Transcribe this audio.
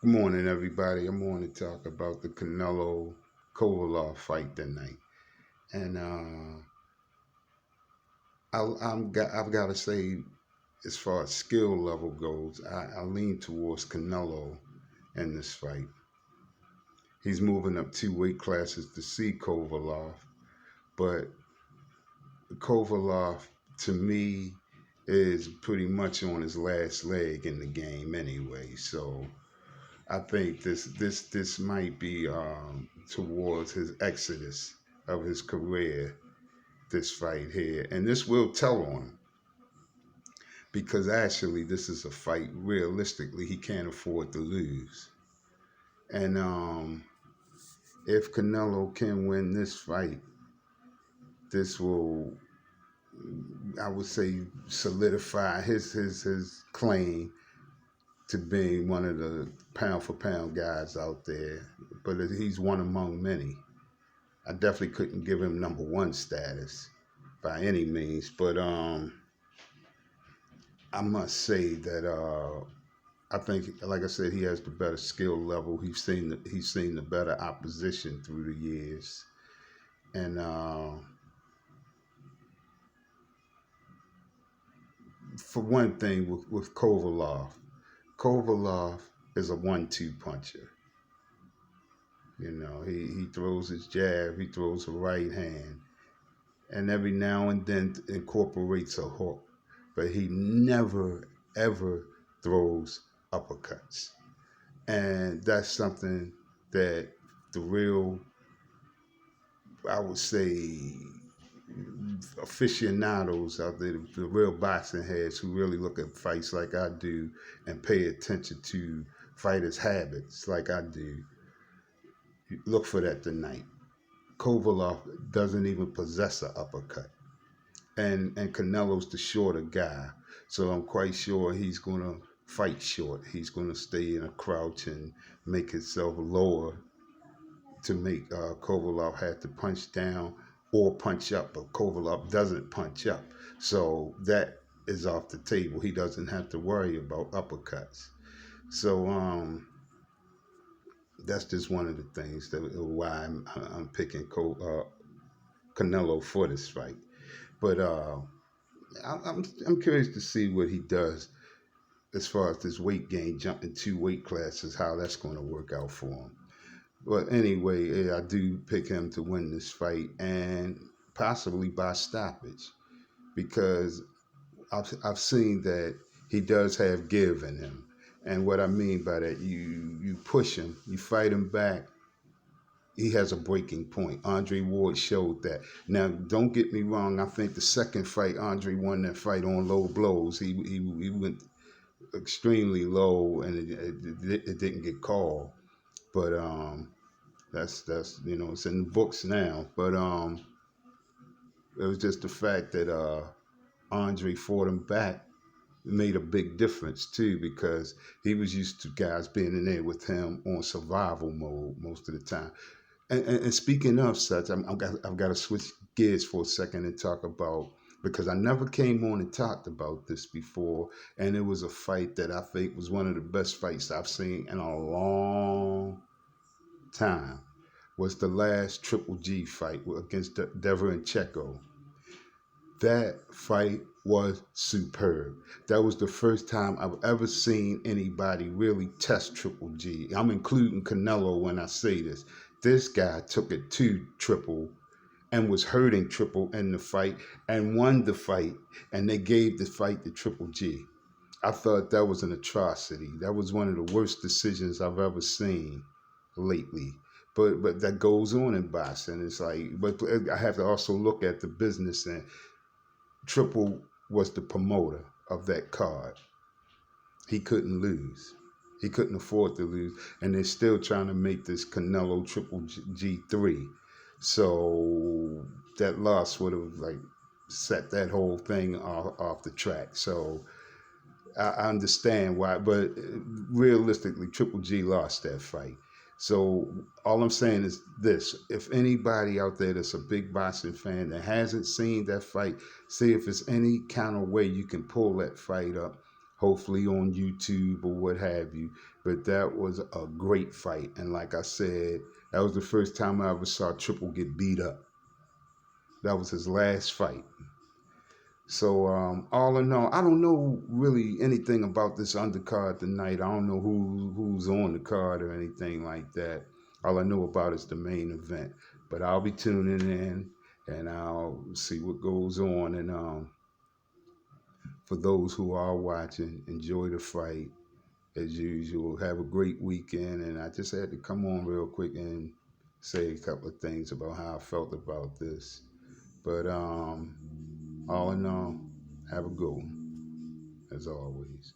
Good morning, everybody. I'm on to talk about the Canelo Kovalev fight tonight, and I've got to say, as far as skill level goes, I lean towards Canelo in this fight. He's moving up two weight classes to see Kovalev, but Kovalev, to me, is pretty much on his last leg in the game anyway. So I think this might be towards his exodus of his career. This fight here, and this will tell on him because actually this is a fight. Realistically, he can't afford to lose. And if Canelo can win this fight, this will, I would say, solidify his claim to being one of the pound for pound guys out there. But he's one among many. I definitely couldn't give him number one status by any means, but I must say that I think, like I said, he has the better skill level. He's seen the better opposition through the years, and for one thing, with Kovalev is a 1-2 puncher. You know, he throws his jab, he throws a right hand, and every now and then incorporates a hook, but he never ever throws uppercuts, and that's something that the real, I would say, aficionados out there, the real boxing heads who really look at fights like I do and pay attention to fighters' habits like I do, look for that tonight. Kovalev doesn't even possess an uppercut, and Canelo's the shorter guy, so I'm quite sure he's gonna fight short. He's gonna stay in a crouch and make himself lower to make Kovalev have to punch down or punch up, but Kovalev doesn't punch up. So that is off the table. He doesn't have to worry about uppercuts. So that's just one of the things that why I'm picking Canelo for this fight. But I'm curious to see what he does as far as this weight gain, jumping two weight classes, how that's going to work out for him. But anyway, I do pick him to win this fight and possibly by stoppage because I've seen that he does have give in him. And what I mean by that, you push him, you fight him back. He has a breaking point. Andre Ward showed that. Now, don't get me wrong. I think the second fight, Andre won that fight on low blows. He went extremely low, and it didn't get called. But that's it's in the books now. But it was just the fact that Andre fought him back made a big difference too because he was used to guys being in there with him on survival mode most of the time. And speaking of such, I've got to switch gears for a second and talk about, because I never came on and talked about this before, and it was a fight that I think was one of the best fights I've seen in a long time. Was the last Triple G fight against Devin Checo. That fight was superb. That was the first time I've ever seen anybody really test Triple G. I'm including Canelo when I say this. This guy took it to Triple and was hurting Triple in the fight and won the fight, and they gave the fight to Triple G. I thought that was an atrocity. That was one of the worst decisions I've ever seen lately. But that goes on in boxing. It's like, but I have to also look at the business, and Triple was the promoter of that card. He couldn't lose. He couldn't afford to lose, and they're still trying to make this Canelo Triple G3. So that loss would have like set that whole thing off the track. So I understand why, but realistically, Triple G lost that fight. So all I'm saying is this: if anybody out there that's a big boxing fan that hasn't seen that fight, see if there's any kind of way you can pull that fight up hopefully on YouTube or what have you. But that was a great fight. And like I said, that was the first time I ever saw Triple get beat up. That was his last fight. So all in all, I don't know really anything about this undercard tonight. I don't know who's on the card or anything like that. All I know about is the main event. But I'll be tuning in and I'll see what goes on. And for those who are watching, enjoy the fight as usual. Have a great weekend. And I just had to come on real quick and say a couple of things about how I felt about this. But all in all, have a good one, as always.